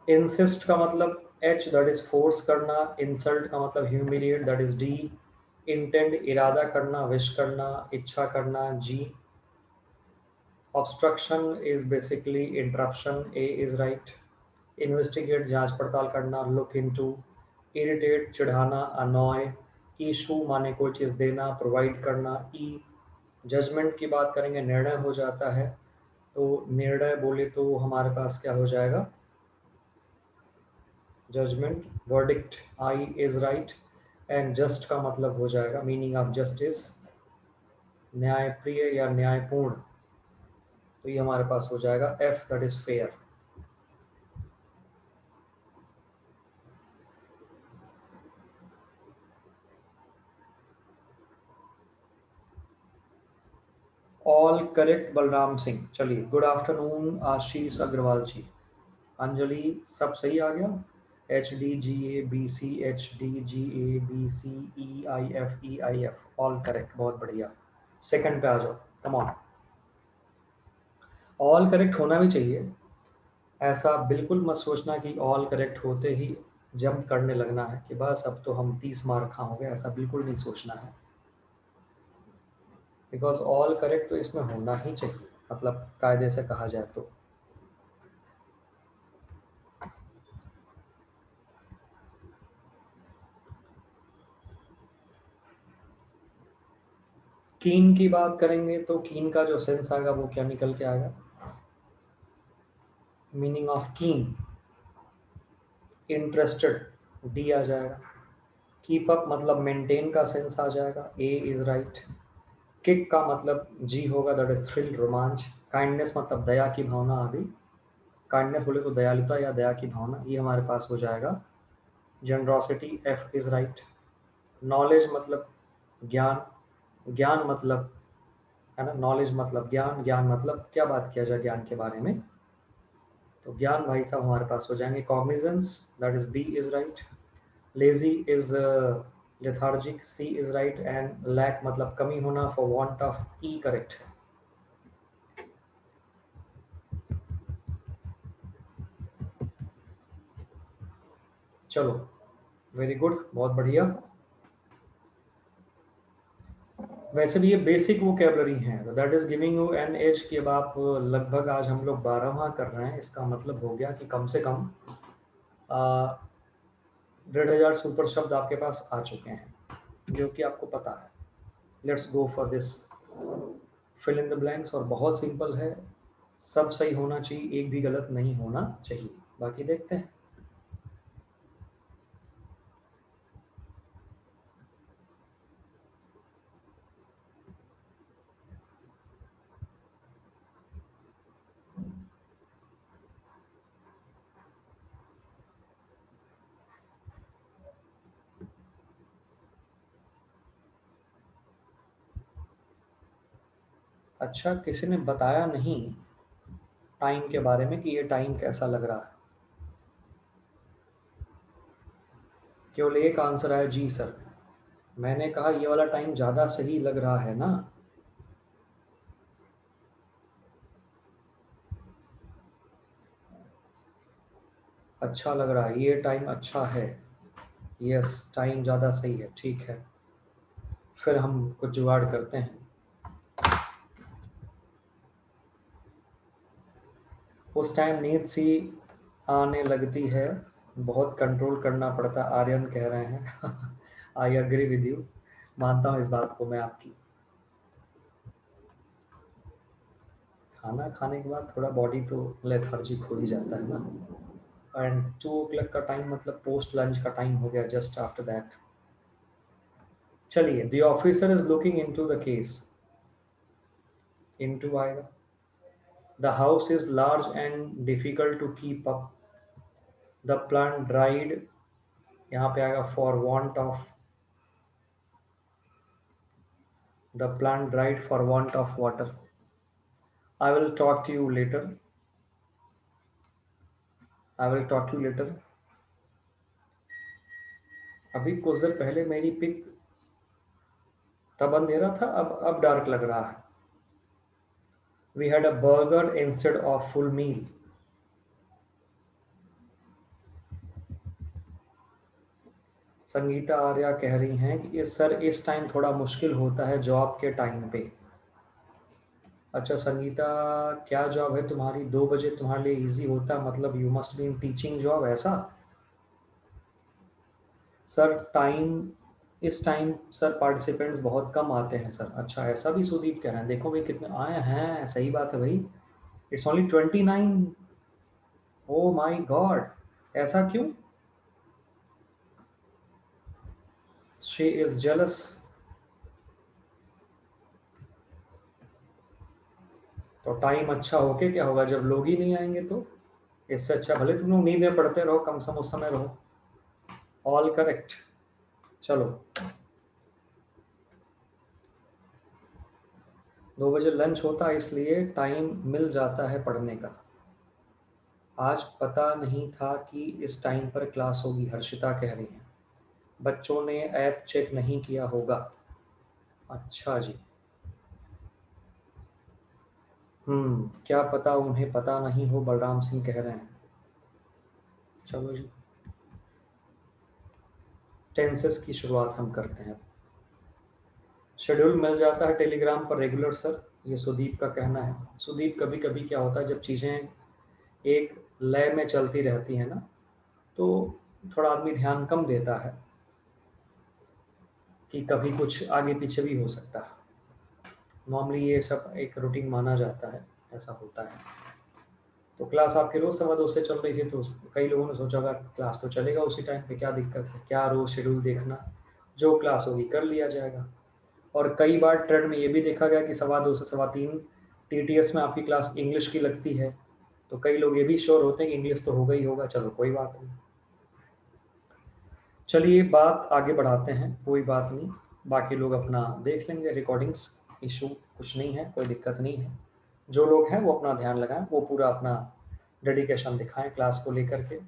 Insist का मतलब H, that is force करना। इंसल्ट का मतलब humiliate, that is D. Intend इरादा करना, विश करना, इच्छा करना, G. Obstruction is basically interruption, A is right. Investigate जांच पड़ताल करना, लुक इनटू। इरिटेट चिढ़ाना, अनॉय। इशू माने कोई चीज़ देना, प्रोवाइड करना, ई। जजमेंट की बात करेंगे, निर्णय हो जाता है, तो निर्णय बोले तो हमारे पास क्या हो जाएगा, judgement. Verdict, I is right. And just का मतलब हो जाएगा, मीनिंग ऑफ जस्टिस, न्यायप्रिय या न्यायपूर्ण, तो ये हमारे पास हो जाएगा F, that is fair. All correct Balram Singh. चलिए, गुड आफ्टरनून आशीष अग्रवाल जी। अंजलि, सब सही आ गया। HDGABCHDGABCEIFEIF, ऑल करेक्ट, बहुत बढ़िया। सेकंड पे आ जाओ, कम ऑन। ऑल करेक्ट होना भी चाहिए, ऐसा बिल्कुल मत सोचना कि ऑल करेक्ट होते ही जंप करने लगना है कि बस अब तो हम 30 मार्क खाओगे, ऐसा बिल्कुल नहीं सोचना है। बिकॉज ऑल करेक्ट तो इसमें होना ही चाहिए, मतलब कायदे से कहा जाए तो। कीन की बात करेंगे तो कीन का जो सेंस आएगा वो क्या निकल के आएगा, मीनिंग ऑफ कीन, इंटरेस्टेड, डी आ जाएगा। कीप अप मतलब मेंटेन का सेंस आ जाएगा, ए इज राइट। किक का मतलब जी होगा, दैट इज थ्रिल, रोमांच। काइंडनेस मतलब दया की भावना आदि। काइंडनेस बोले तो दयालुता या दया की भावना, ये हमारे पास हो जाएगा generosity, F is right. Knowledge मतलब ज्ञान, ज्ञान मतलब, है ना, नॉलेज मतलब ज्ञान, ज्ञान मतलब क्या बात किया जाए ज्ञान के बारे में, तो ज्ञान भाई साहब हमारे पास हो जाएंगे। Cognizance, that is B is right. Lazy is lethargic, C is right. And lack मतलब कमी होना, for want of, E correct है। चलो, वेरी गुड, बहुत बढ़िया। वैसे भी ये बेसिक वोकेबलरी है, that is giving you an edge कि अब आप लगभग, आज हम लोग 12वां कर रहे हैं, इसका मतलब हो गया कि कम से कम 1,500 सुपर शब्द आपके पास आ चुके हैं, जो कि आपको पता है। Let's go for this fill in the blanks, और बहुत सिंपल है, सब सही होना चाहिए, एक भी गलत नहीं होना चाहिए। बाकी देखते हैं। अच्छा, किसी ने बताया नहीं टाइम के बारे में कि ये टाइम कैसा लग रहा है, केवल एक आंसर आया, जी सर। मैंने कहा ये वाला टाइम ज़्यादा सही लग रहा है ना। अच्छा लग रहा है, ये टाइम अच्छा है। यस, टाइम ज़्यादा सही है, ठीक है। फिर हम कुछ जुगाड़ करते हैं। उस टाइम नींद सी आने लगती है, बहुत कंट्रोल करना पड़ता, आर्यन कह रहे हैं। आई अग्री विद यू, मानता हूँ इस बात को मैं आपकी। खाना खाने के बाद थोड़ा बॉडी तो लेथार्जिक हो ही जाता है ना। एंड 2 o'clock का टाइम मतलब पोस्ट लंच का टाइम हो गया, जस्ट आफ्टर दैट। चलिए, the officer is looking into the case, into आएगा। The house is large and difficult to keep up, the plant dried, यहाँ पे आएगा for want of, the plant dried for want of water. I will talk to you later, I will talk to you later. अभी कुछ देर पहले मेरी pick, तब अंधेरा था, अब डार्क लग रहा है। We had a burger instead of full meal. Sangeeta Arya कह रही हैं कि इस सर इस टाइम थोड़ा मुश्किल होता है जॉब के टाइम पे। अच्छा संगीता, क्या जॉब है तुम्हारी? 2 बजे तुम्हारे लिए इजी होता है, मतलब you must be in teaching job, ऐसा? सर टाइम, इस टाइम सर पार्टिसिपेंट्स बहुत कम आते हैं सर। अच्छा ऐसा भी सुदीप कह रहे हैं, देखो भाई कितने आए हैं, सही बात है भाई। It's only 29। Oh my god, ऐसा क्यों? She is jealous. तो टाइम अच्छा होके क्या होगा जब लोग ही नहीं आएंगे तो? इससे अच्छा भले तुम लोग नींद में पढ़ते रहो, कम से कम उस समय रहो। All correct. चलो, 2 बजे लंच होता है इसलिए टाइम मिल जाता है पढ़ने का। आज पता नहीं था कि इस टाइम पर क्लास होगी, हर्षिता कह रही हैं। बच्चों ने ऐप चेक नहीं किया होगा। अच्छा जी। क्या पता उन्हें पता नहीं हो, बलराम सिंह कह रहे हैं। चलो जी, टेंसेस की शुरुआत हम करते हैं। शेड्यूल मिल जाता है टेलीग्राम पर रेगुलर सर, ये सुदीप का कहना है। सुदीप, कभी कभी क्या होता है जब चीज़ें एक लय में चलती रहती हैं ना, तो थोड़ा आदमी ध्यान कम देता है कि कभी कुछ आगे पीछे भी हो सकता है। नॉर्मली ये सब एक रूटीन माना जाता है, ऐसा होता है। तो क्लास आपकी रोज़ 2:15 से चल रही थी, तो कई लोगों ने सोचा होगा क्लास तो चलेगा उसी टाइम पे, क्या दिक्कत है, क्या रोज़ शेड्यूल देखना, जो क्लास होगी कर लिया जाएगा। और कई बार ट्रेंड में ये भी देखा गया कि 2:15 से 3:15 टीटीएस में आपकी क्लास इंग्लिश की लगती है, तो कई लोग ये भी श्योर होते हैं कि इंग्लिश तो होगा ही होगा। चलो कोई बात नहीं, चलिए बात आगे बढ़ाते हैं, कोई बात नहीं। बाकी लोग अपना देख लेंगे रिकॉर्डिंग्स, इशू कुछ नहीं है, कोई दिक्कत नहीं है। जो लोग हैं वो अपना ध्यान लगाएं, वो पूरा अपना डेडिकेशन दिखाएं क्लास को लेकर के।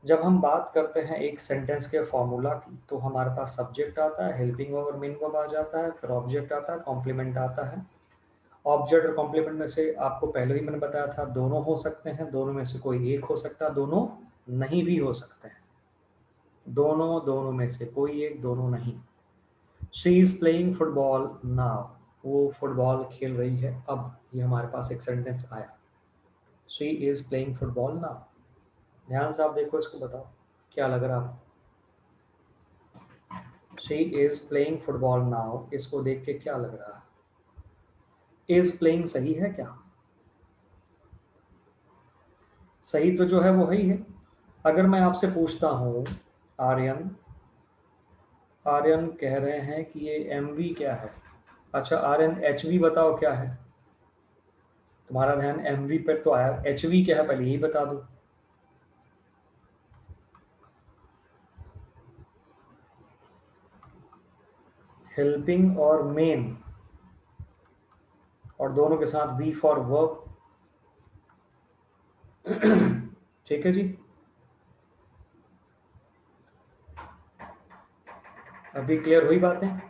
जब हम बात करते हैं एक सेंटेंस के फॉर्मूला की, तो हमारे पास सब्जेक्ट आता है, हेल्पिंग वर्ब और मेन वर्ब आ जाता है, फिर ऑब्जेक्ट आता है, कॉम्प्लीमेंट आता है। ऑब्जेक्ट और कॉम्प्लीमेंट में से आपको पहले ही मैंने बताया था, दोनों हो सकते हैं, दोनों में से कोई एक हो सकता है, दोनों नहीं भी हो सकते हैं। दोनों, दोनों में से कोई एक, दोनों नहीं। She is playing football now, वो फुटबॉल खेल रही है अब। ये हमारे पास एक सेंटेंस आया, she is playing football now. ध्यान से आप देखो, इसको बताओ क्या लग रहा है। She is playing football now, इसको देख के क्या लग रहा है? इज प्लेइंग सही है क्या? सही तो जो है वो ही है। अगर मैं आपसे पूछता हूँ, आर्यन, आर्यन कह रहे हैं कि ये एम वी क्या है। अच्छा आर्यन, एच वी बताओ क्या है। तुम्हारा ध्यान एम वी पर तो आया, एच वी क्या है पहले यही बता दो। हेल्पिंग और मेन, और दोनों के साथ वी फॉर वर्क। ठीक है जी, अभी क्लियर हुई बातें?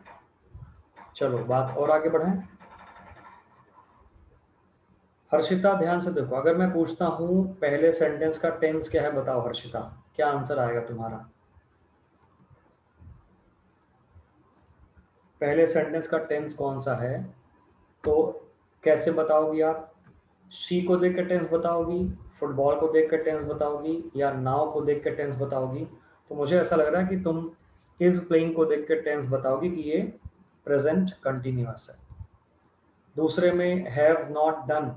चलो बात और आगे बढ़ाएं। हर्षिता ध्यान से देखो, अगर मैं पूछता हूं पहले सेंटेंस का टेंस क्या है बताओ हर्षिता, क्या आंसर आएगा तुम्हारा? पहले सेंटेंस का टेंस कौन सा है? तो कैसे बताओगी आप? शी को देख कर टेंस बताओगी, फुटबॉल को देख कर टेंस बताओगी, या नाव को देख कर टेंस बताओगी? तो मुझे ऐसा लग रहा है कि तुम इज प्लेइंग को देख कर टेंस बताओगी कि ये प्रेजेंट कंटिन्यूअस है। दूसरे में have not done,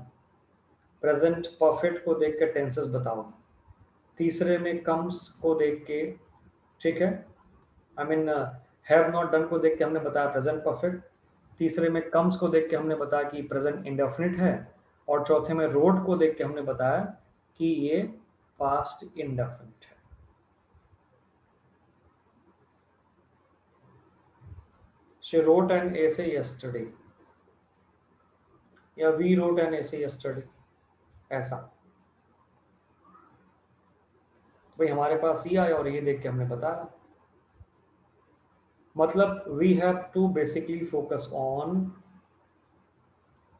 present perfect को देख कर टेंसेस बताओगी। तीसरे में कम्स को देख के, ठीक है, I mean have not done को देख के हमने बताया प्रेजेंट परफेक्ट। तीसरे में कम्स को देख के हमने बताया कि प्रेजेंट इंडेफिनिट है। और चौथे में रोड को देख के हमने बताया कि ये पास्ट इंडेफिनिट है। She wrote an essay yesterday, या we wrote an essay yesterday, ऐसा। तो भाई हमारे पास ये आया और ये देख के हमने बताया। मतलब we have to basically focus on,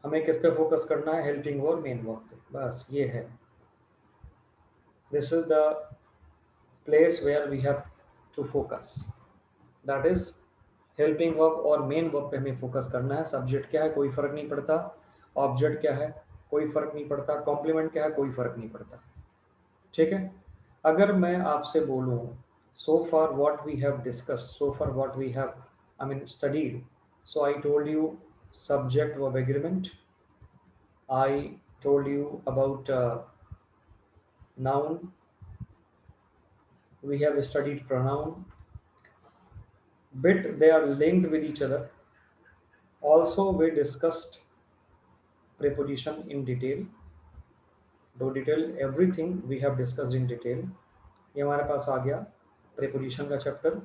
हमें किस पे फोकस करना है? हेल्पिंग वर्ब, मेन वर्ब पे, बस ये है। This is the place where we have to focus. That is helping verb और मेन वर्ब पे हमें फोकस करना है। सब्जेक्ट क्या है कोई फर्क नहीं पड़ता, ऑब्जेक्ट क्या है कोई फर्क नहीं पड़ता, कॉम्प्लीमेंट क्या है कोई फर्क नहीं पड़ता। ठीक है। अगर मैं आपसे बोलूं so far what we have discuss, so far what we have I mean studied, so I told you subject verb agreement, I told you about noun, we have studied pronoun, bit they are linked with each other. Also we discussed preposition in detail, दो detail everything we have discussed in detail. ये हमारे पास आ गया preposition का chapter.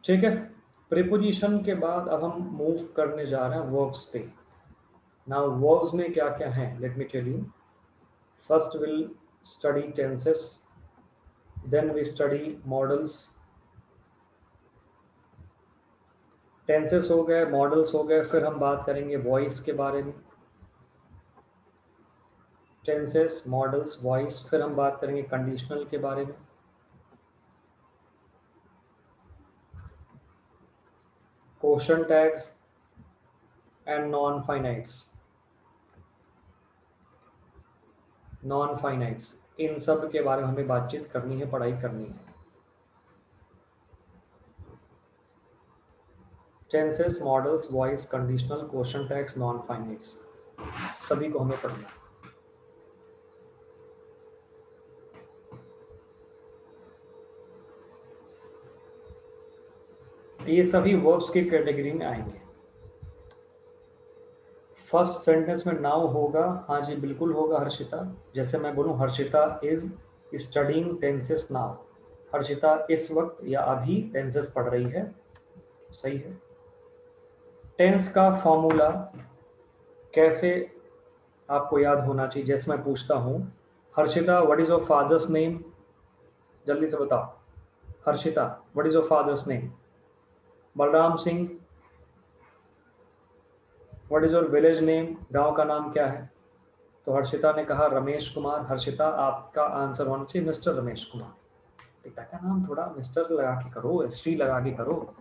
ठीक है। Preposition के बाद अब हम मूव करने जा रहे हैं वर्ब्स पे। नाउ वर्ब्स में क्या क्या है let me tell you. First will study tenses, then we study modals. Tenses हो गए, मॉडल्स हो गए, फिर हम बात करेंगे वॉइस के बारे में। टेंसेस, मॉडल्स, वॉइस, फिर हम बात करेंगे कंडीशनल के बारे में। Question tags and non finites, non finites, इन सब के बारे में हमें बातचीत करनी है, पढ़ाई करनी है। Tenses, models, voice, conditional, question tags, non finites, सभी को हमें पढ़ना है। ये सभी वर्ब्स की कैटेगरी में आएंगे। फर्स्ट सेंटेंस में नाउ होगा, हाँ जी बिल्कुल होगा हर्षिता। जैसे मैं बोलूँ Harshita is studying tenses now, Harshita इस वक्त या अभी टेंसेस पढ़ रही है, सही है। टेंस का फॉर्मूला कैसे आपको याद होना चाहिए। जैसे मैं पूछता हूँ Harshita what is your father's name, जल्दी से बताओ। Harshita what is your father's name. Balram Singh what is your village name, गांव का नाम क्या है। तो हर्षिता ने कहा रमेश कुमार। हर्षिता आपका आंसर होना चाहिए मिस्टर रमेश कुमार। पिता का नाम थोड़ा मिस्टर लगा के करो, श्री लगा के करो।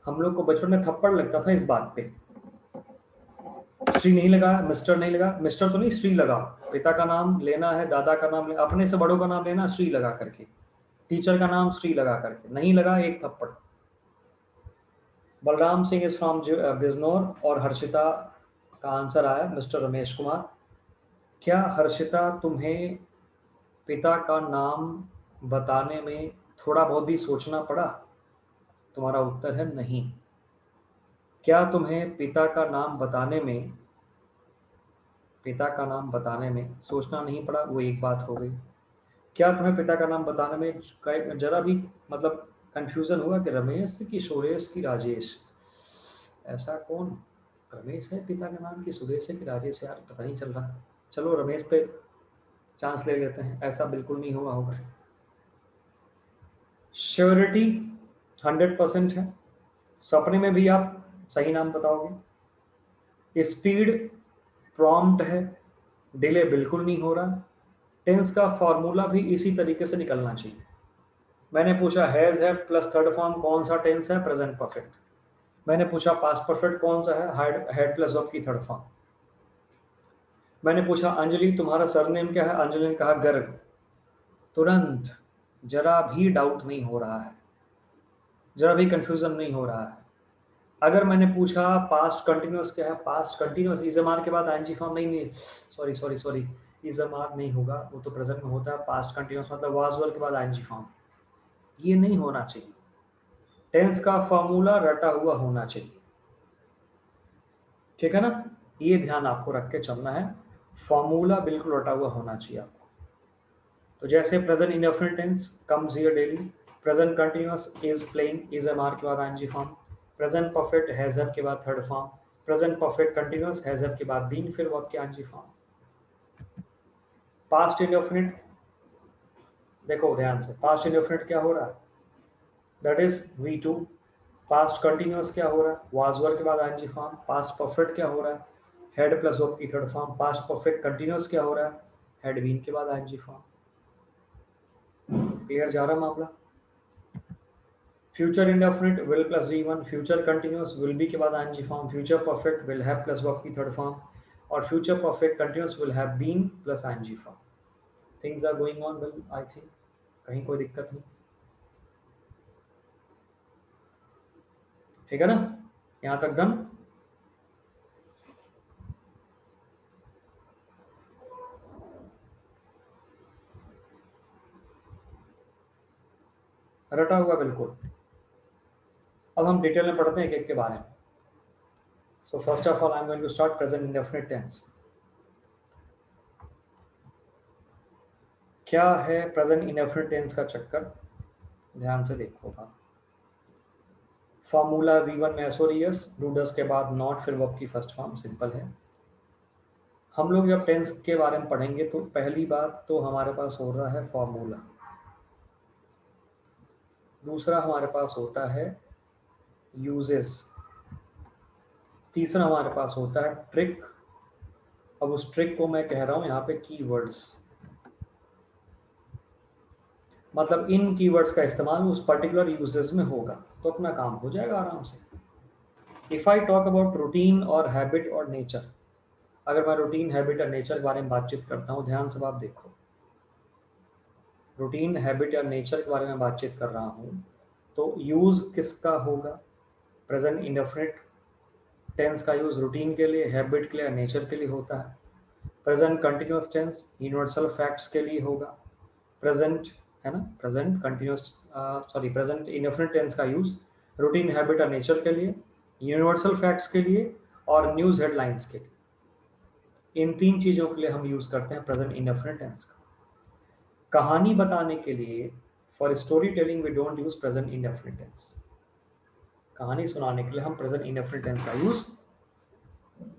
हम लोग को बचपन में थप्पड़ लगता था इस बात पे। श्री नहीं लगा, मिस्टर नहीं लगा, मिस्टर तो नहीं श्री लगा। पिता का नाम लेना है, दादा का नाम लेना, अपने से बड़ों का नाम लेना श्री लगा करके, टीचर का नाम श्री लगा करके, नहीं लगा एक थप्पड़। बलराम सिंह इज फ्रॉम बिजनौर और हर्षिता का आंसर आया मिस्टर रमेश कुमार। क्या हर्षिता तुम्हें पिता का नाम बताने में थोड़ा बहुत भी सोचना पड़ा। तुम्हारा उत्तर है नहीं। क्या तुम्हें पिता का नाम बताने में, पिता का नाम बताने में सोचना नहीं पड़ा, वो एक बात हो गई। क्या तुम्हें पिता का नाम बताने में जरा भी मतलब कंफ्यूजन हुआ कि रमेश की सुरेश की राजेश, ऐसा कौन रमेश है पिता का नाम, की सुरेश है कि राजेश, यार पता नहीं चल रहा। चलो रमेश पे चांस ले लेते हैं, ऐसा बिल्कुल नहीं हुआ होगा। श्योरिटी 100% है, सपने में भी आप सही नाम बताओगे। स्पीड प्रॉम्प्ट है, डिले बिल्कुल नहीं हो रहा। टेंस का फॉर्मूला भी इसी तरीके से निकलना चाहिए। मैंने पूछा हैज है प्लस थर्ड फॉर्म कौन सा टेंस है, प्रेजेंट परफेक्ट। मैंने पूछा पास्ट परफेक्ट कौन सा है, हेड प्लस वर्ब की थर्ड फॉर्म। मैंने पूछा अंजलि तुम्हारा सरनेम क्या है, अंजलि ने कहा गर्ग। तुरंत जरा भी डाउट नहीं हो रहा है, जरा भी कंफ्यूजन नहीं हो रहा है। अगर मैंने पूछा पास्ट कंटिन्यूअस क्या है, past continuous is am are के बाद आईएनजी फॉर्म नहीं, sorry sorry sorry, is am are नहीं होगा, वो तो प्रेजेंट में होता है। पास्ट कंटिन्यूअस मतलब वाज वर के बाद आईएनजी फॉर्म, ये नहीं होना चाहिए। टेंस का फॉर्मूला रटा हुआ होना चाहिए, ठीक है ना। ये ध्यान आपको रख के चलना है, फॉर्मूला बिल्कुल रटा हुआ होना चाहिए आपको। तो जैसे present indefinite tense comes here daily, present continuous is playing is am are के बाद ING form, present perfect has have के बाद third form, present perfect continuous has have के बाद बीइंग फिर वर्ब के आईएनजी फॉर्म। पास्ट इंडेफिनिट देखो ध्यान से, पास्ट इंडेफिनिट क्या हो रहा है, that is V2। Past continuous क्या हो रहा है, वाज वर के बाद आईएनजी फॉर्म। पास्ट परफेक्ट क्या हो रहा है, हेड प्लस वर्ब की third form. Past perfect continuous क्या हो रहा है, हैड बीन के बाद आईएनजी फॉर्म। क्लियर जा रहा मामला? Future indefinite will plus V one, future continuous will be के बाद ING form, future perfect will have plus verb की थर्ड फॉर्म, और future perfect continuous will have been plus ING form. Things are going on well I think, कहीं कोई दिक्कत नहीं, ठीक है ना? यहाँ तक डन? रटा हुआ बिल्कुल। अब हम डिटेल में पढ़ते हैं एक एक के बारे में। So first of all I am going to start present indefinite tense. क्या है प्रेजेंट इंडेफिनिट टेंस का चक्कर? ध्यान से देखो आप। फॉर्मूला V1 में एसोरियस, डू डस के बाद नॉट, फिर वर्ब की फर्स्ट फॉर्म, सिंपल है। हम लोग जब टेंस के बारे में पढ़ेंगे तो पहली बात तो हमारे पास हो रहा है फॉर्मूला, दूसरा हमारे पास होता है यूजेस, तीसरा हमारे पास होता है ट्रिक। अब उस ट्रिक को मैं कह रहा हूं यहाँ पे कीवर्ड्स, मतलब इन कीवर्ड्स का इस्तेमाल उस पर्टिकुलर यूजेस में होगा तो अपना काम हो जाएगा आराम से। If I talk about routine और हैबिट और नेचर, अगर मैं रूटीन, हैबिट और नेचर के बारे में बातचीत करता हूँ, ध्यान से बात देखो, रूटीन, हैबिट या नेचर के बारे में बातचीत कर रहा हूँ, तो यूज किसका होगा? प्रेजेंट इंडेफिनिट टेंस का यूज रूटीन के लिए, हैबिट के लिए, नेचर के लिए होता है। Present continuous tense universal facts के लिए होगा। प्रेजेंट, है ना, present continuous, sorry, present indefinite tense का यूज रूटीन, हैबिट और नेचर के लिए, यूनिवर्सल फैक्ट्स के लिए और न्यूज हेडलाइंस के लिए। इन तीन चीजों के लिए हम यूज करते हैं प्रेजेंट इंडेफिनिट टेंस का। कहानी बताने के लिए, for story telling we don't use present indefinite tense. कहानी सुनाने के लिए हम प्रेजेंट इंडेफिनिट टेंस का यूज,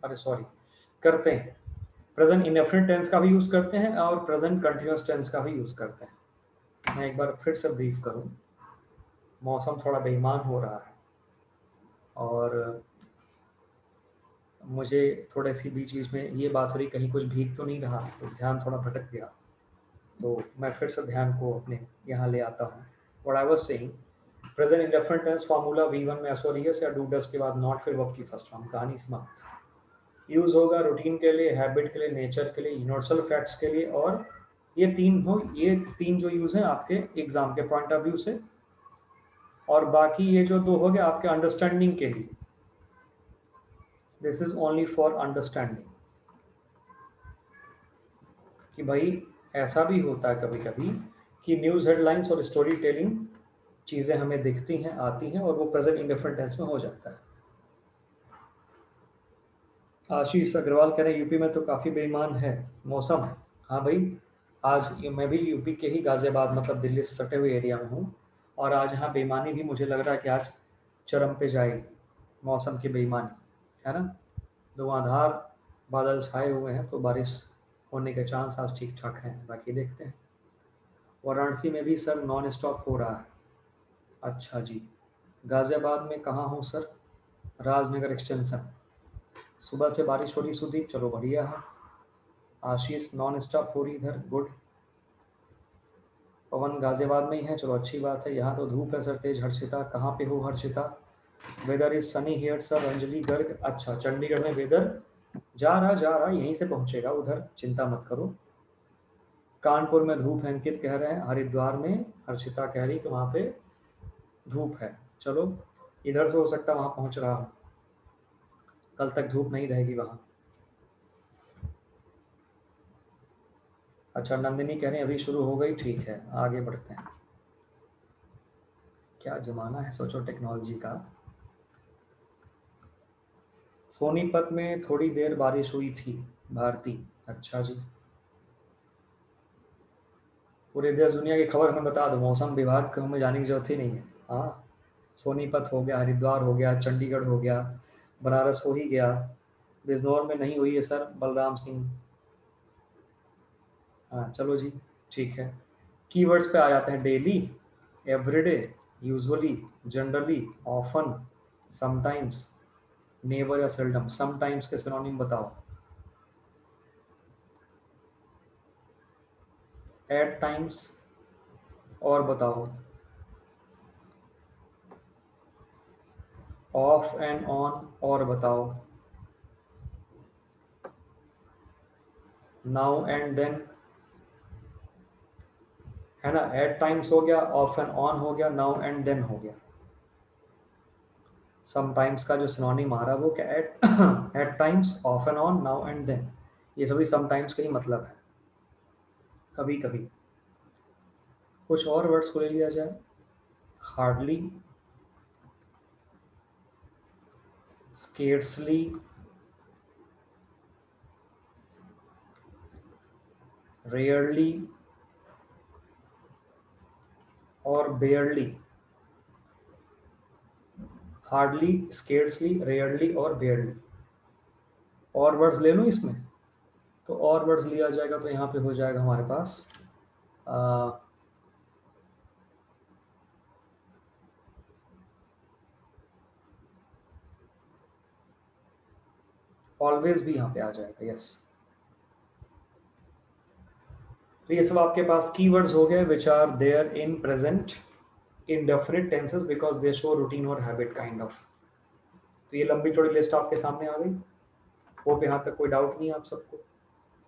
अरे सॉरी, करते हैं। प्रेजेंट इंडेफिनिट टेंस का भी यूज करते हैं और प्रेजेंट कंटिन्यूअस टेंस का भी यूज करते हैं। मैं एक बार फिर से ब्रीफ करूं, मौसम थोड़ा बेईमान हो रहा है और मुझे थोड़े सी बीच बीच में ये बात हो रही कहीं कुछ भीग तो नहीं रहा, तो ध्यान थोड़ा भटक गया, तो मैं फिर से ध्यान को अपने यहाँ ले आता हूँ। What I was saying, present indefinite tense formula V1 में एसोरियस या डू डस के बाद नॉट, फिर वर्ब की फर्स्ट फॉर्म, कहानी समाप्त। यूज होगा रूटीन के लिए, हैबिट के लिए, नेचर के लिए, यूनिवर्सल फैक्ट्स के लिए, और ये तीन जो यूज हैं आपके एग्जाम के पॉइंट ऑफ व्यू से, और बाकी ये जो दो हो गए आपके अंडरस्टैंडिंग के लिए। This is only for understanding कि भाई ऐसा भी होता है कभी कभी कि न्यूज़ हेडलाइंस और स्टोरी टेलिंग चीज़ें हमें दिखती हैं, आती हैं, और वो प्रेजेंट इंडेफिनिट टेंस में हो जाता है। आशीष अग्रवाल कह रहे हैं यूपी में तो काफ़ी बेईमान है मौसम। हाँ भाई, आज मैं भी यूपी के ही गाज़ियाबाद, मतलब दिल्ली से सटे हुए एरिया में हूँ, और आज यहाँ बेईमानी भी मुझे लग रहा है कि आज चरम पे जाएगी, मौसम की बेईमानी, है ना। धुआंधार बादल छाए हुए हैं, तो बारिश होने के चांस आज ठीक ठाक हैं, बाकी देखते हैं। वाराणसी में भी सर नॉन स्टॉप हो रहा है। अच्छा जी, गाज़ियाबाद में कहाँ हूँ सर? राजनगर एक्सटेंशन। सुबह से बारिश हो रही सुदीप, चलो बढ़िया है। आशीष नॉन स्टॉप हो रही इधर, गुड। पवन गाज़ियाबाद में ही है, चलो अच्छी बात है। यहाँ तो धूप है सर तेज। हर्षिता कहाँ पे हो Harshita? Weather is sunny here sir. Anjali Garg, अच्छा चंडीगढ़ में वेदर जा रहा यहीं से पहुंचेगा उधर, चिंता मत करो। कानपुर में धूप है अंकित कह रहे हैं। हरिद्वार में हर्षिता कह रही कि वहाँ पे धूप है, चलो इधर से हो सकता है वहाँ पहुँच रहा हूँ, कल तक धूप नहीं रहेगी वहाँ। अच्छा नंदिनी कह रहे हैं अभी शुरू हो गई, ठीक है आगे बढ़ते हैं। क्या जमाना है सोचो टेक्नोलॉजी का। सोनीपत में थोड़ी देर बारिश हुई थी भारती, अच्छा जी। पूरे देश दुनिया की खबर हमें बता दो, मौसम विभाग को हमें जाने की जरूरत ही नहीं है। हाँ, सोनीपत हो गया, हरिद्वार हो गया, चंडीगढ़ हो गया, बनारस हो ही गया, बिजनौर में नहीं हुई है सर बलराम सिंह। हाँ चलो जी, ठीक है। कीवर्ड्स पे आ जाते हैं। Daily, everyday, usually, generally, often, sometimes, never या सेल्डम। समटाइम्स के सिनोनिम बताओ। एट टाइम्स, और बताओ, ऑफ एंड ऑन, और बताओ, नाउ एंड देन, है ना। एट टाइम्स हो गया, ऑफ एंड ऑन हो गया, नाउ एंड देन हो गया। समटाइम्स का जो सिनोनिम आ रहा है वो क्या, at at times, off and on, now and then, ये सभी समटाइम्स का ही मतलब है, कभी कभी। कुछ और वर्ड्स को ले लिया जाए, हार्डली, स्केर्सली, रेयरली और बेयरली। हार्डली, स्केर्सली, रेयरली और बेयरली। और वर्ड्स ले लूँ इसमें, तो और वर्ड्स लिया जाएगा तो यहाँ पे हो जाएगा हमारे पास ऑलवेज भी यहाँ पे आ जाएगा, यस। तो ये सब आपके पास कीवर्ड्स हो गए which are there in present indefinite tenses because they show routine or habit kind of। तो ये लंबी चौड़ी लिस्ट आपके सामने आ गई। होप यहाँ तक कोई डाउट नहीं है, आप सबको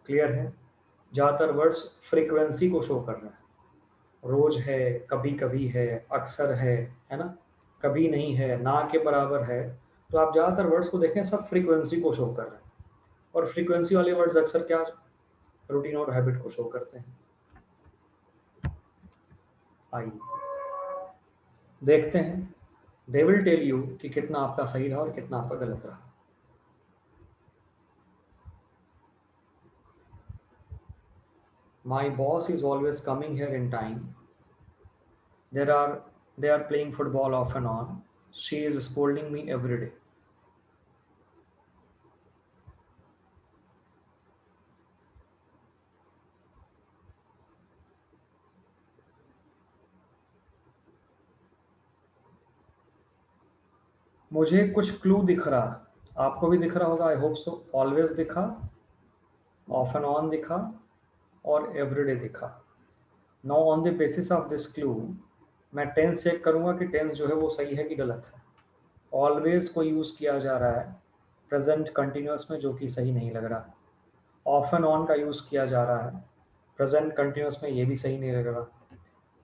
क्लियर है। ज़्यादातर वर्ड्स फ्रीक्वेंसी को शो कर रहे हैं, रोज है, कभी कभी है, अक्सर है ना, कभी नहीं है, ना के बराबर है। तो आप ज़्यादातर वर्ड्स को देखें, सब फ्रीक्वेंसी को शो कर रहे हैं, और फ्रीक्वेंसी वाले वर्ड्स अक्सर क्या, रूटीन और हैबिट को शो करते हैं। आइए देखते हैं, दे विल टेल यू कि कितना आपका सही रहा और कितना आपका गलत रहा। My boss is always coming here in time. There are they are playing football off and on. She is scolding me every day. मुझे कुछ क्लू दिख रहा, आपको भी दिख रहा होगा, आई होप सो। ऑलवेज दिखा, ऑफ एंड ऑन दिखा, और एवरीडे दिखा। Now on the basis of this clue मैं टेंस चेक करूंगा कि टेंस जो है वो सही है कि गलत है। ऑलवेज को यूज़ किया जा रहा है प्रेजेंट कंटिन्यूअस में, जो कि सही नहीं लग रहा है। ऑफ एंड ऑन का यूज़ किया जा रहा है प्रेजेंट कंटिन्यूअस में, ये भी सही नहीं लग रहा।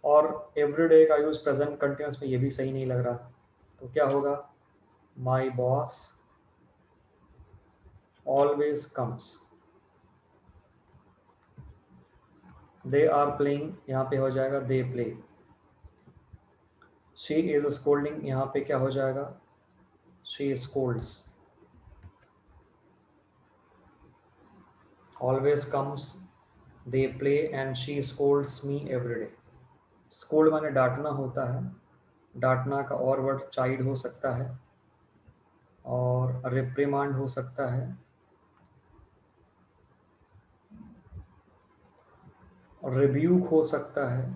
और एवरीडे का यूज़ प्रेजेंट कंटिन्यूअस में, ये भी सही नहीं लग रहा। तो क्या होगा, my boss always comes, they are playing, यहाँ पे हो जाएगा they play. She is scolding, यहाँ पे क्या हो जाएगा, she scolds. Always comes, they play, and she scolds me every day. Scold माने डांटना होता है, डांटना का और वर्ड चाइड हो सकता है, और रिप्रीमांड हो सकता है, और रिब्यूक हो सकता है।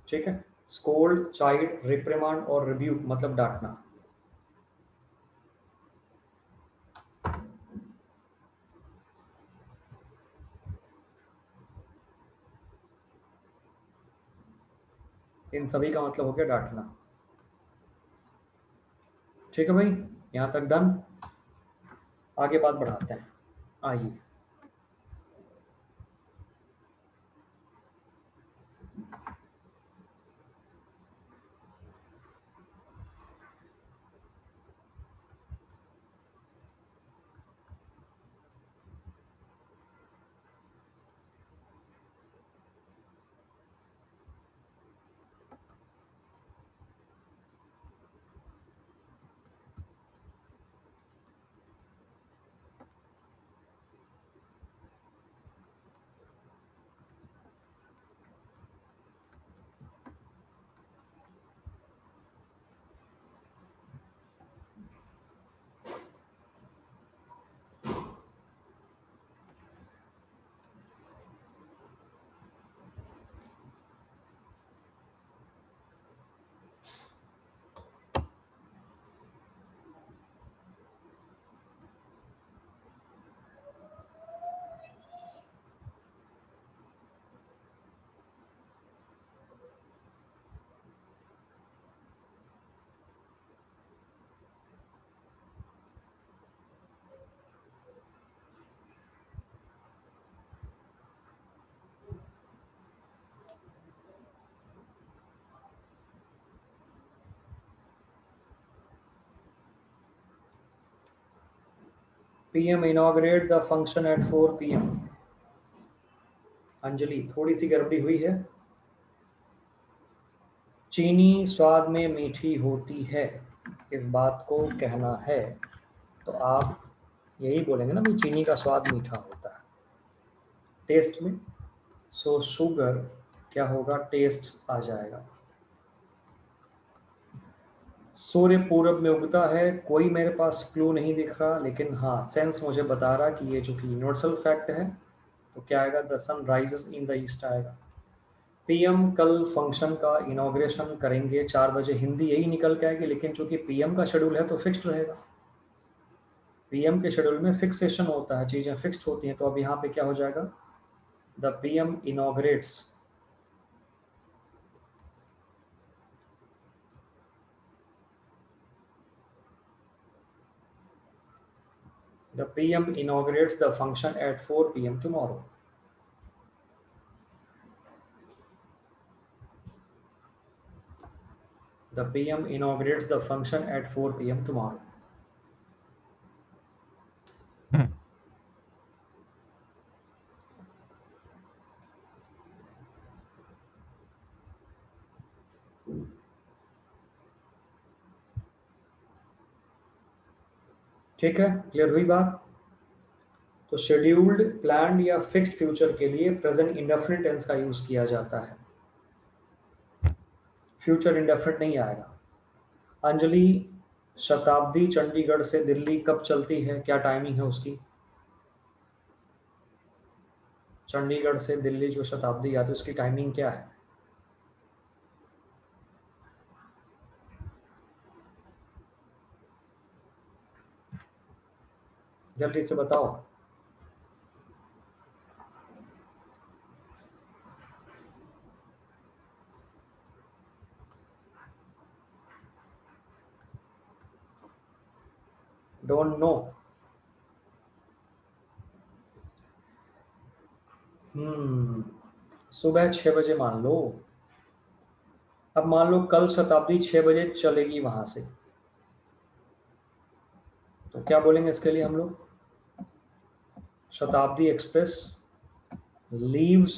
ठीक है, स्कोल्ड, चाइल्ड, रिप्रीमांड और रिब्यूक मतलब डांटना। इन सभी का मतलब हो गया डांटना। ठीक है भाई, यहाँ तक डन। आगे बात बढ़ाते हैं, आइए। PM inaugurate the function at 4 PM। Anjali थोड़ी सी गड़बड़ी हुई है। चीनी स्वाद में मीठी होती है, इस बात को कहना है तो आप यही बोलेंगे ना भाई, चीनी का स्वाद मीठा होता है टेस्ट में। सो शुगर क्या होगा, टेस्ट आ जाएगा। सूर्य पूरब में उगता है, कोई मेरे पास क्लू नहीं दिख रहा, लेकिन हाँ सेंस मुझे बता रहा कि ये जो कि यूनिवर्सल फैक्ट है, तो क्या आएगा, the sun rises in the east आएगा। पीएम कल फंक्शन का इनॉग्रेशन करेंगे 4 बजे, हिंदी यही निकल के आएगी, लेकिन चूंकि पीएम का शेड्यूल है तो फिक्स्ड रहेगा। पीएम के शेड्यूल में फिक्सेशन होता है, चीजें फिक्स्ड होती हैं, तो अब यहाँ पे क्या हो जाएगा, the PM inaugurates. The PM inaugurates the function at 4 PM tomorrow. The PM inaugurates the function at 4 PM tomorrow. ठीक है, क्लियर हुई बात। तो शेड्यूल्ड, प्लान्ड या फिक्स्ड फ्यूचर के लिए प्रेजेंट इंडेफिनिट टेंस का यूज किया जाता है, फ्यूचर इंडेफिनिट नहीं आएगा। अंजलि, शताब्दी चंडीगढ़ से दिल्ली कब चलती है, क्या टाइमिंग है उसकी? चंडीगढ़ से दिल्ली जो शताब्दी आती है उसकी टाइमिंग क्या है? जल्दी से बताओ। Don't know. सुबह 6 बजे मान लो। अब मान लो कल शताब्दी 6 बजे चलेगी वहां से, तो क्या बोलेंगे इसके लिए हम लोग, शताब्दी एक्सप्रेस लीव्स,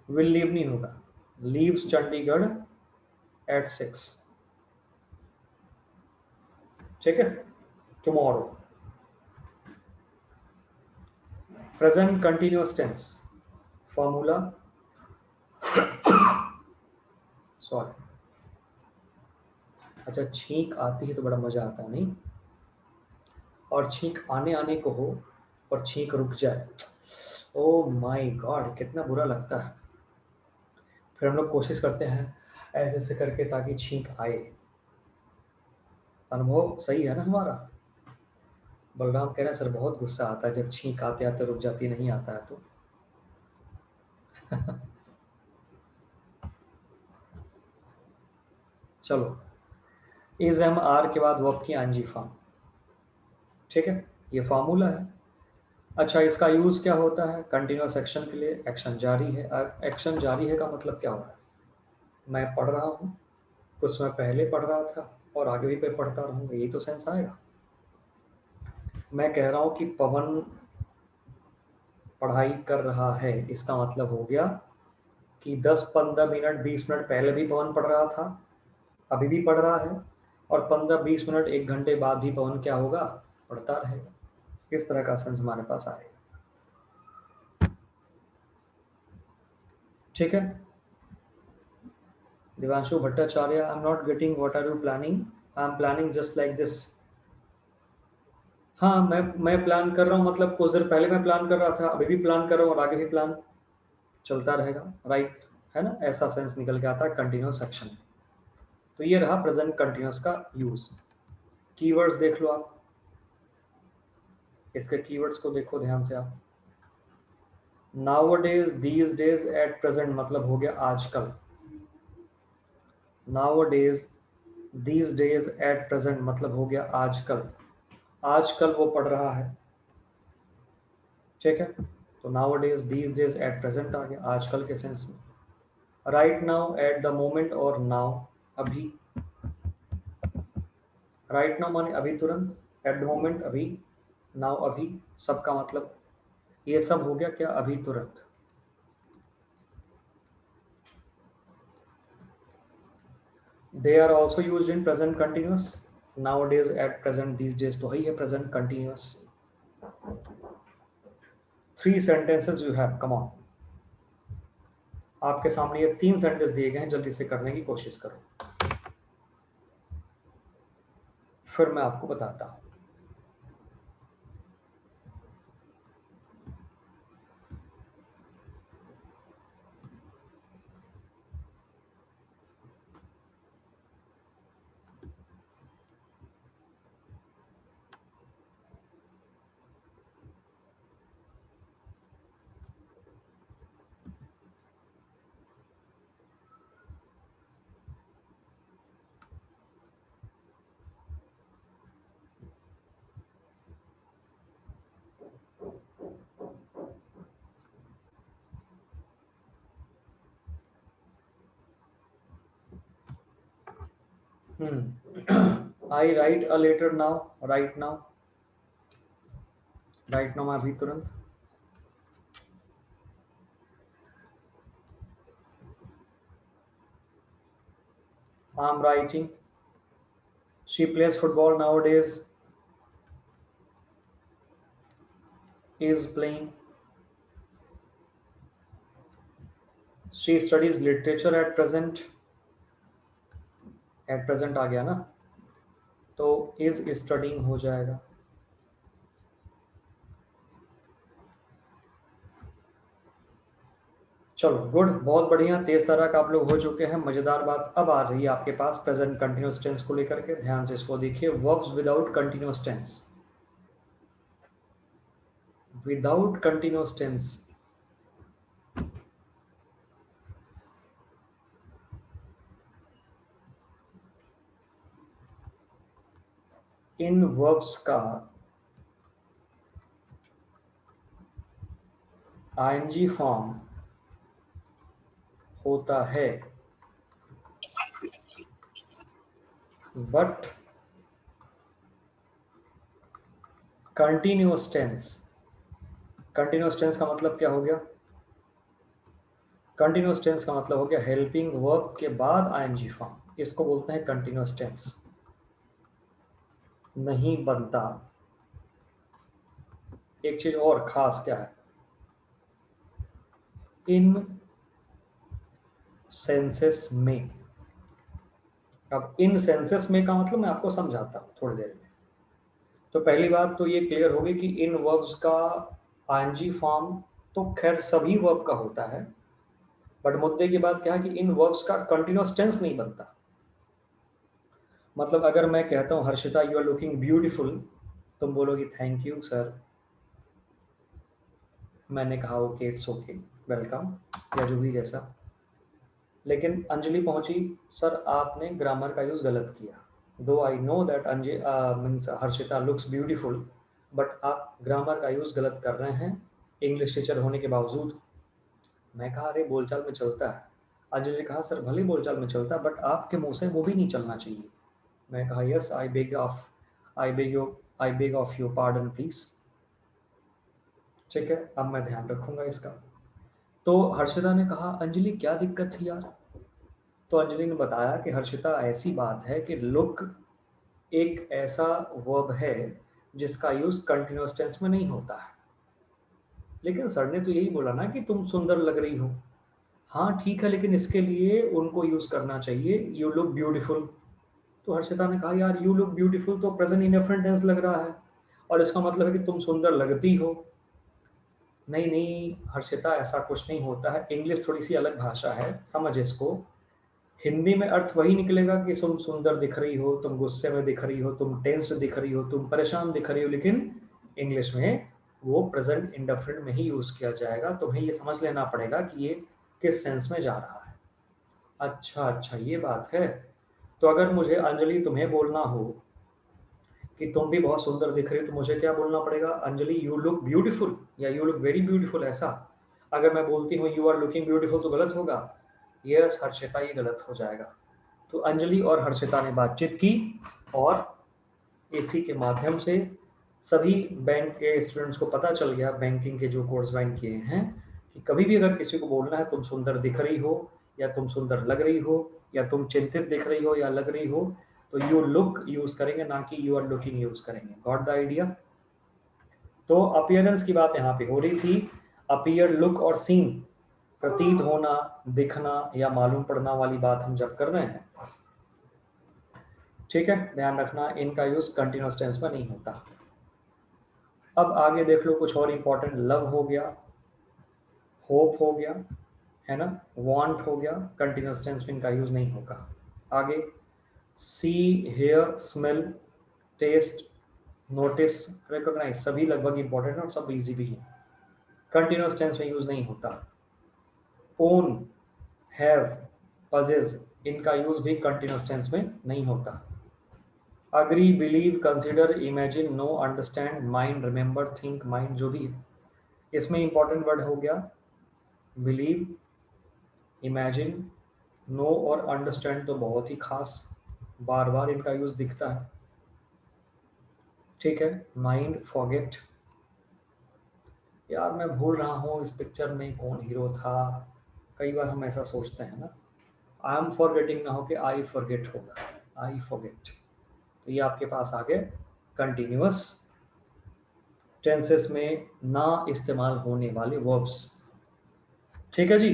विल लीव नहीं होगा, लीव्स चंडीगढ़ एट 6। ठीक है, tomorrow. Present continuous tense formula, sorry, अच्छा छींक आती है तो बड़ा मजा आता है नहीं, और छींक आने आने को हो और छींक रुक जाए, ओ माय गॉड कितना बुरा लगता है। फिर हम लोग कोशिश करते हैं ऐसे ऐसे करके ताकि छींक आए। अनुभव सही है ना हमारा। बलराम कह रहे हैं सर बहुत गुस्सा आता है जब छींक आते आते रुक जाती, नहीं आता है तो। चलो, इज एम आर के बाद वर्ब की आंजी फॉर्म। ठीक है, ये फार्मूला है। अच्छा, इसका यूज क्या होता है, कंटिन्यूअस एक्शन के लिए, एक्शन जारी है। एक्शन जारी है का मतलब क्या हो रहा है, मैं पढ़ रहा हूँ, कुछ समय पहले पढ़ रहा था और आगे भी पे पढ़ता रहूंगा, यही तो सेंस आएगा। मैं कह रहा हूँ कि पवन पढ़ाई कर रहा है, इसका मतलब हो गया कि 10 15 मिनट 20 मिनट पहले भी पवन पढ़ रहा था, अभी भी पढ़ रहा है, और 15 20 मिनट 1 घंटे बाद भी पवन क्या होगा, पढ़ता रहेगा। इस तरह का सेंस हमारे पास आएगा। ठीक है, Divanshu Bhattacharya, I am not getting what are you planning, I am planning just like this. हाँ, मैं प्लान कर रहा हूँ, मतलब कुछ देर पहले मैं प्लान कर रहा था, अभी भी प्लान कर रहा हूँ और आगे भी प्लान चलता रहेगा, राइट है ना, ऐसा सेंस निकल के आता है कंटिन्यूअस एक्शन। तो ये रहा प्रेजेंट कंटिन्यूअस का यूज। कीवर्ड्स देख लो आप, इसके कीवर्ड्स को देखो ध्यान से आप। Nowadays, these days, at present मतलब हो गया आजकल। Nowadays, these days, at present मतलब हो गया आजकल, आजकल वो पढ़ रहा है। ठीक है, तो nowadays, these days, at present आ गया आजकल के सेंस में। Right now, at the moment और नाउ अभी। राइट नाउ माने अभी तुरंत, एट द मोमेंट अभी, नाउ अभी, सबका मतलब ये सब हो गया क्या? अभी तुरंत। They are also use in present continuous. Nowadays, at present, these days तो वही है present continuous. 3 sentences you have, come on. आपके सामने ये 3 सेंटेंस दिए गए हैं, जल्दी से करने की कोशिश करो, फिर मैं आपको बताता हूं। I write a letter now, right now, right now मैं अभी तुरंत। I am writing. She plays football nowadays, is playing. She studies literature at present, at present आ गया ना, तो इज स्टडिंग हो जाएगा। चलो गुड, बहुत बढ़िया, तेज तराक आप लोग हो चुके हैं। मजेदार बात अब आ रही है आपके पास प्रेजेंट कंटिन्यूअस टेंस को लेकर के। ध्यान से इसको देखिए, verbs without continuous tense, without continuous tense. इन वर्ब्स का आईएनजी फॉर्म होता है, but continuous tense. Continuous tense का मतलब क्या हो गया? कंटिन्यूअस टेंस का मतलब हो गया हेल्पिंग वर्ब के बाद आईएनजी फॉर्म, इसको बोलते हैं कंटिन्यूअस टेंस। नहीं बनता। एक चीज और खास क्या है, इन सेंसेस में। अब इन सेंसेस में का मतलब मैं आपको समझाता हूं थोड़ी देर में। तो पहली बात तो ये क्लियर होगी कि इन वर्ब्स का आईएनजी फॉर्म तो खैर सभी वर्ब का होता है, बट मुद्दे की बात क्या है कि इन वर्ब्स का कंटिन्यूअस टेंस नहीं बनता। मतलब अगर मैं कहता हूं Harshita you are looking beautiful, तुम बोलोगी थैंक यू सर, मैंने कहा ओके, इट्स ओके, वेलकम, या जो भी जैसा। लेकिन अंजलि पहुंची, सर आपने ग्रामर का यूज गलत किया। दो I know that means Harshita looks beautiful, but आप ग्रामर का यूज गलत कर रहे हैं इंग्लिश टीचर होने के बावजूद। मैं कहा अरे बोलचाल में चलता है। अंजलि ने कहा सर भले बोलचाल में चलता है, बट आपके मुंह से वो भी नहीं चलना चाहिए। मैं कहा yes, I beg of your pardon please. ठीक है, अब मैं ध्यान रखूंगा इसका। तो हर्षिता ने कहा अंजलि क्या दिक्कत थी यार? तो अंजलि ने बताया कि हर्षिता ऐसी बात है कि लुक एक ऐसा वर्ब है जिसका यूज कंटिन्यूअस टेंस में नहीं होता है। लेकिन सर ने तो यही बोला ना कि तुम सुंदर लग रही हो। हाँ ठीक है, लेकिन इसके लिए उनको यूज करना चाहिए यू लुक ब्यूटीफुल। तो हर्षिता ने कहा यार यू लुक ब्यूटीफुल तो प्रेजेंट इंडेफिनिट टेंस लग रहा है, और इसका मतलब है कि तुम सुंदर लगती हो। नहीं नहीं हर्षिता, ऐसा कुछ नहीं होता है, इंग्लिश थोड़ी सी अलग भाषा है, समझ इसको। हिंदी में अर्थ वही निकलेगा कि तुम सुंदर दिख रही हो, तुम गुस्से में दिख रही हो, तुम टेंस दिख रही हो, तुम परेशान दिख रही हो, लेकिन इंग्लिश में वो प्रेजेंट इंडेफिनिट में ही यूज किया जाएगा। तुम्हें ये समझ लेना पड़ेगा कि ये किस सेंस में जा रहा है। अच्छा अच्छा, ये बात है। तो अगर मुझे अंजलि तुम्हें बोलना हो कि तुम भी बहुत सुंदर दिख रही हो, तो मुझे क्या बोलना पड़ेगा? अंजलि यू लुक ब्यूटीफुल या यू लुक वेरी ब्यूटीफुल, ऐसा। अगर मैं बोलती हूँ यू आर लुकिंग ब्यूटीफुल तो गलत होगा। यस हर्षिता, ये गलत हो जाएगा। तो अंजलि और हर्षिता ने बातचीत की, और इसी के माध्यम से सभी बैंक के स्टूडेंट्स को पता चल गया, बैंकिंग के जो कोर्स ज्वाइन किए हैं, कि कभी भी अगर किसी को बोलना है तुम सुंदर दिख रही हो, या तुम सुंदर लग रही हो, या तुम चिंतित दिख रही हो या लग रही हो, तो यू लुक यूज करेंगे, ना कि यू आर लुकिंग यूज करेंगे। Got the idea? तो अपीयरेंस की बात यहाँ पे हो रही थी। अपीयर, लुक और सीन, प्रतीत होना, दिखना या मालूम पड़ना वाली बात हम जब कर रहे हैं, ठीक है, ध्यान रखना इनका यूज कंटिन्यूअस टेंस में नहीं होता। अब आगे देख लो कुछ और इंपॉर्टेंट। लव हो गया, होप हो गया, है ना, वांट हो गया, कंटिन्यूअस टेंस में इनका यूज नहीं होगा। आगे see, hear, smell, taste, notice, recognise, सभी लगभग इंपॉर्टेंट है और सब इजी भी है, कंटिन्यूअस टेंस में यूज नहीं होता। ओन, हैव, पजेस, इनका यूज भी कंटिन्यूअस टेंस में नहीं होता। Agree, believe, consider, imagine, know, understand, mind, remember, think, mind, जो भी है, इसमें इंपॉर्टेंट वर्ड हो गया बिलीव, इमेजिन, नो और अंडरस्टैंड, तो बहुत ही खास, बार बार इनका यूज दिखता है, ठीक है। माइंड, फॉरगेट, यार मैं भूल रहा हूँ इस पिक्चर में कौन हीरो था, कई बार हम ऐसा सोचते हैं ना। आई एम फॉरगेटिंग ना हो कि आई फॉरगेट होगा, आई फॉरगेट। तो ये आपके पास आ गए कंटिन्यूअस टेंसेस में ना इस्तेमाल होने वाले वर्ब्स, ठीक है जी।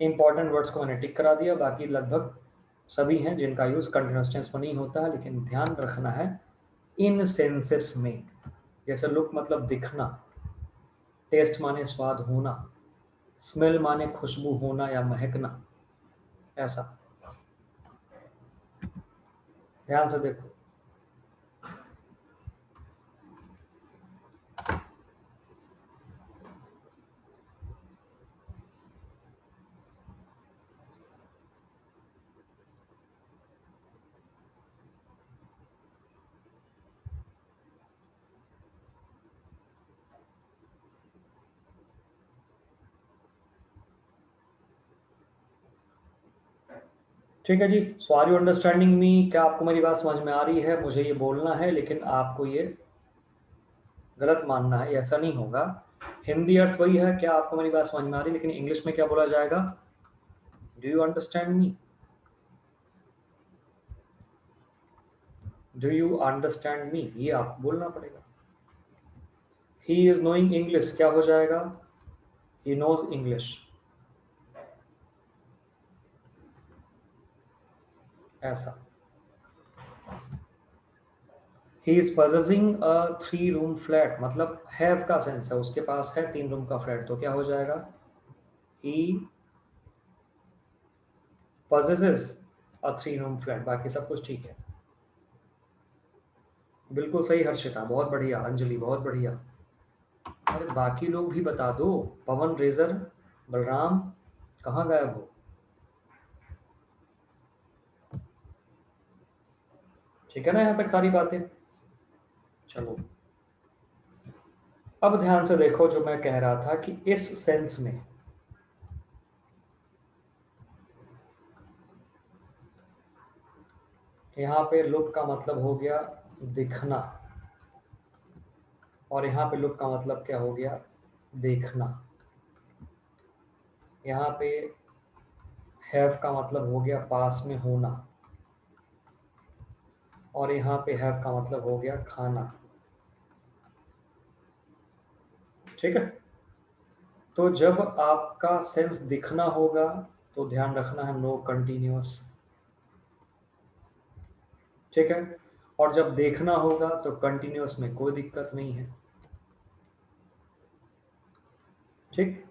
इंपॉर्टेंट वर्ड्स को मैंने टिक करा दिया, बाकी लगभग सभी हैं जिनका यूज कंटिन्यूअस टेंस में नहीं होता है, लेकिन ध्यान रखना है इन सेंसेस में। जैसे लुक मतलब दिखना, टेस्ट माने स्वाद होना, स्मेल माने खुशबू होना या महकना, ऐसा, ध्यान से देखो। ठीक है जी, सो आर यू अंडरस्टैंडिंग मी? क्या आपको मेरी बात समझ में आ रही है? मुझे ये बोलना है, लेकिन आपको ये गलत मानना है, ऐसा नहीं होगा। हिंदी अर्थ वही है, क्या आपको मेरी बात समझ में आ रही है, लेकिन इंग्लिश में क्या बोला जाएगा? Do you understand me? Do you understand me, ये आपको बोलना पड़ेगा। ही इज नोइंग इंग्लिश, क्या हो जाएगा? ही नोज इंग्लिश, ऐसा। He is possessing a 3 room flat, मतलब हैव का सेंस है, उसके पास है 3 रूम का फ्लैट, तो क्या हो जाएगा? ही possesses a 3 रूम फ्लैट, बाकी सब कुछ ठीक है। बिल्कुल सही हर्षिता, बहुत बढ़िया। अंजलि, बहुत बढ़िया। अरे बाकी लोग भी बता दो, पवन, रेजर, बलराम, कहाँ गायब हो? ठीक है ना यहाँ तक सारी बातें? चलो, अब ध्यान से देखो, जो मैं कह रहा था कि इस सेंस में यहाँ पे लुक का मतलब हो गया दिखना, और यहाँ पे लुक का मतलब क्या हो गया? देखना। यहाँ पे हैव का मतलब हो गया पास में होना, और यहाँ पे हैव का मतलब हो गया खाना, ठीक है। तो जब आपका सेंस दिखना होगा तो ध्यान रखना है नो कंटिन्यूअस, ठीक है। और जब देखना होगा तो कंटिन्यूअस में कोई दिक्कत नहीं है, ठीक।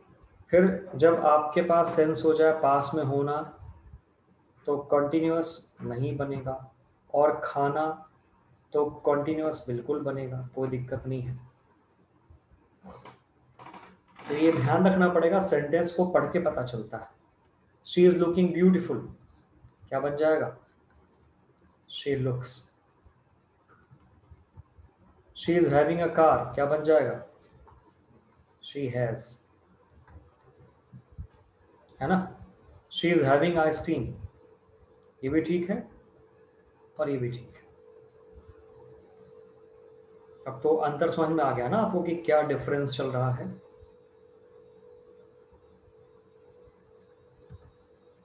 फिर जब आपके पास सेंस हो जाए पास में होना तो कंटिन्यूअस नहीं बनेगा, और खाना तो कंटिन्यूअस बिल्कुल बनेगा, कोई दिक्कत नहीं है। तो ये ध्यान रखना पड़ेगा, सेंटेंस को पढ़ के पता चलता है। शी इज लुकिंग ब्यूटिफुल, क्या बन जाएगा? She looks. She is having a car, क्या बन जाएगा? शी हैज, है ना। शी इज हैविंग आइसक्रीम, ये भी ठीक है और ये भी ठीक है, अब तो अंतर समझ में आ गया ना आपको कि क्या डिफरेंस चल रहा है।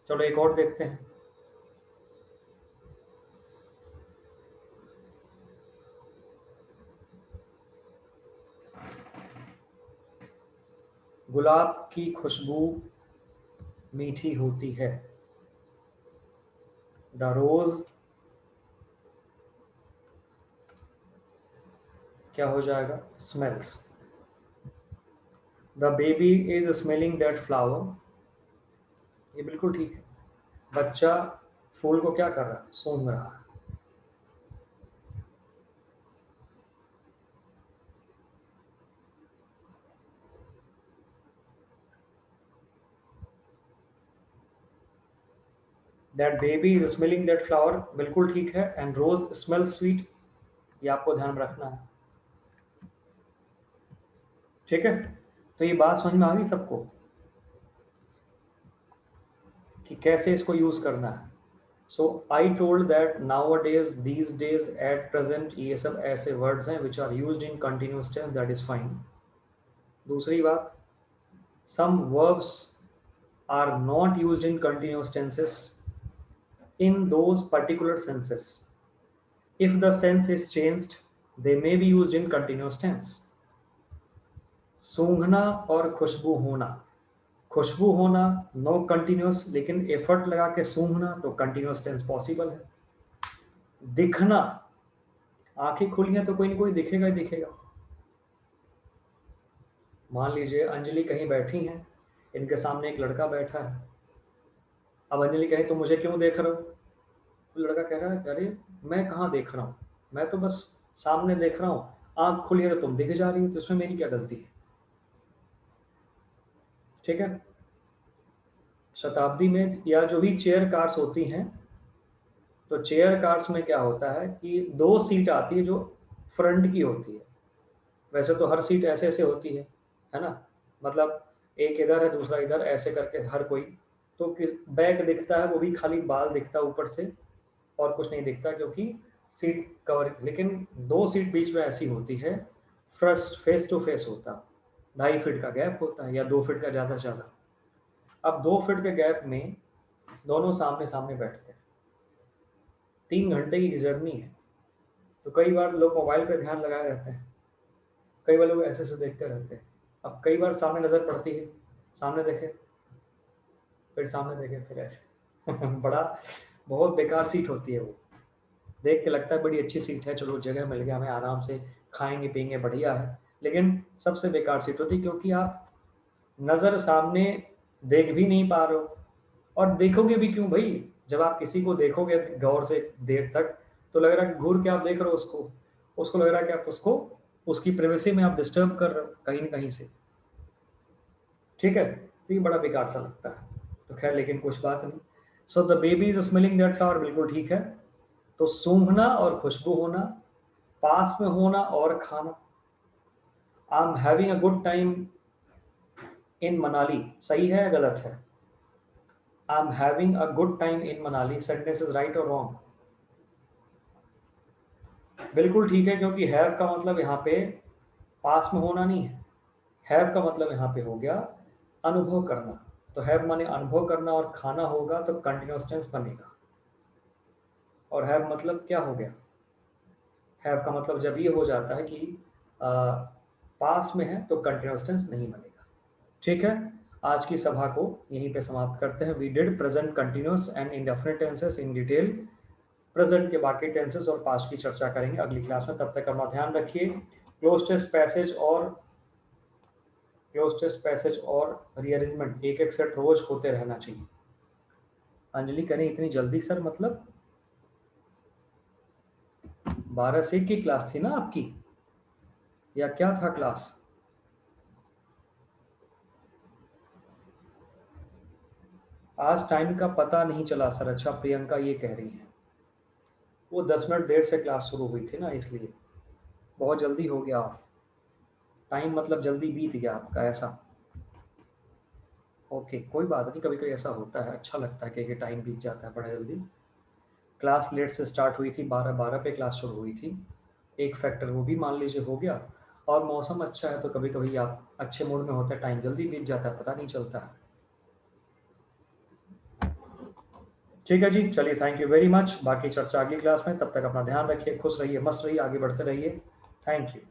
चलो एक और देखते हैं। गुलाब की खुशबू मीठी होती है। द रोज क्या हो जाएगा? Smells. The baby is smelling that flower. ये बिल्कुल ठीक है। बच्चा फूल को क्या कर रहा है? सूंघ रहा है। That baby is smelling that flower बिल्कुल ठीक है। एंड रोज स्मेल स्वीट, ये आपको ध्यान में रखना है। ठीक है, तो ये बात समझ में आ गई सबको कि कैसे इसको यूज करना है। So I told that nowadays these days at present, ये सब ऐसे वर्ड्स हैं which are use in continuous tense, that is fine. दूसरी बात, some verbs are not used in continuous tenses in those particular senses. If the sense is changed, they may be used in continuous tense. सूंघना और खुशबू होना। खुशबू होना no continuous, लेकिन effort लगा के सूंघना तो continuous tense possible है। दिखना, आंखें खुली हैं तो कोई ना कोई दिखेगा ही दिखेगा। मान लीजिए अंजलि कहीं बैठी हैं, इनके सामने एक लड़का बैठा है। अब अंजलि कहे तुम मुझे क्यों देख रहे हो? तो लड़का कह रहा है अरे मैं कहाँ देख रहा हूँ, मैं तो बस सामने देख रहा हूँ, आंख खुली है तो तुम दिख जा रही हो, तो इसमें मेरी क्या गलती है? ठीक है। शताब्दी में या जो भी चेयर कार्स होती हैं, तो चेयर कार्स में क्या होता है कि दो सीट आती है जो फ्रंट की होती है। वैसे तो हर सीट ऐसे ऐसे होती है ना, मतलब एक इधर है दूसरा इधर, ऐसे करके हर कोई। तो किस बैक दिखता है, वो भी खाली बाल दिखता है ऊपर से, और कुछ नहीं दिखता क्योंकि सीट कवर। लेकिन दो सीट बीच में ऐसी होती है, फर्स्ट फेस टू फेस होता, 2.5 फीट का गैप होता है या 2 फीट का ज़्यादा से ज़्यादा। अब 2 फीट के गैप में दोनों सामने सामने बैठते हैं। 3 घंटे की जर्नी है, तो कई बार लोग मोबाइल पे ध्यान लगाए रहते हैं, कई बार लोग ऐसे ऐसे देखते रहते हैं। अब कई बार सामने नज़र पड़ती है, सामने देखे, फिर सामने देखे, फिर ऐसे बड़ा बहुत बेकार सीट होती है वो। देख के लगता है बड़ी अच्छी सीट है, चलो जगह मिल गया, हमें आराम से खाएंगे पिएंगे, बढ़िया है। लेकिन सबसे बेकार सीट होती है, क्योंकि आप नज़र सामने देख भी नहीं पा रहे हो, और देखोगे भी क्यों भाई? जब आप किसी को देखोगे गौर से देर तक, तो लग रहा है कि घूर के आप देख रहे हो उसको, उसको लग रहा है कि आप उसको उसकी प्राइवेसी में आप डिस्टर्ब कर रहे हो कहीं न कहीं से। ठीक है? तो ये बड़ा बेकार सा लगता है। तो खैर लेकिन कुछ बात नहीं। So the baby is smelling that flower बिल्कुल ठीक है। तो सूंघना और खुशबू होना, पास में होना और खाना। I am having a good time in Manali, सही है या गलत है? I am having a good time in Manali sentence is right और रॉन्ग? बिल्कुल ठीक है, क्योंकि हैव का मतलब यहाँ पे पास में होना नहीं है। हैव का मतलब यहाँ पे हो गया अनुभव करना। तो हैव माने अनुभव करना, और खाना होगा तो कंटिन्यूअस टेंस बनेगा। और हैव मतलब क्या हो गया? हैव का मतलब जब ये हो जाता है कि आ, पास में है तो कंटिन्यूअस टेंस नहीं बनेगा। ठीक है, आज की सभा को यहीं पे समाप्त करते हैं। We did present continuous and indefinite tenses in detail. Present के बाकी टेंसेस और पास्ट की चर्चा करेंगे अगली क्लास में। तब तक अपना ध्यान रखिए। क्लोज टेस्ट पैसेज और रीअरेंजमेंट एक एक सेट रोज होते रहना चाहिए। अंजलि करें इतनी जल्दी सर? मतलब 12 से 1 की क्लास थी ना आपकी, या क्या था क्लास? आज टाइम का पता नहीं चला सर। अच्छा, प्रियंका ये कह रही है। वो 10 मिनट देर से क्लास शुरू हुई थी ना, इसलिए बहुत जल्दी हो गया। टाइम मतलब जल्दी बीत गया आपका, ऐसा? ओके, कोई बात नहीं, कभी कभी ऐसा होता है, अच्छा लगता है कि टाइम बीत जाता है बड़ा जल्दी। क्लास लेट से स्टार्ट हुई थी, 12:12 पे क्लास शुरू हुई थी। एक फैक्टर वो भी मान लीजिए हो गया। और मौसम अच्छा है तो कभी कभी आप अच्छे मूड में होते हैं, टाइम जल्दी बीत जाता है, पता नहीं चलता है। ठीक है जी, चलिए थैंक यू वेरी मच। बाकी चर्चा अगली क्लास में, तब तक अपना ध्यान रखिए, खुश रहिए, मस्त रहिए, आगे बढ़ते रहिए। Thank you.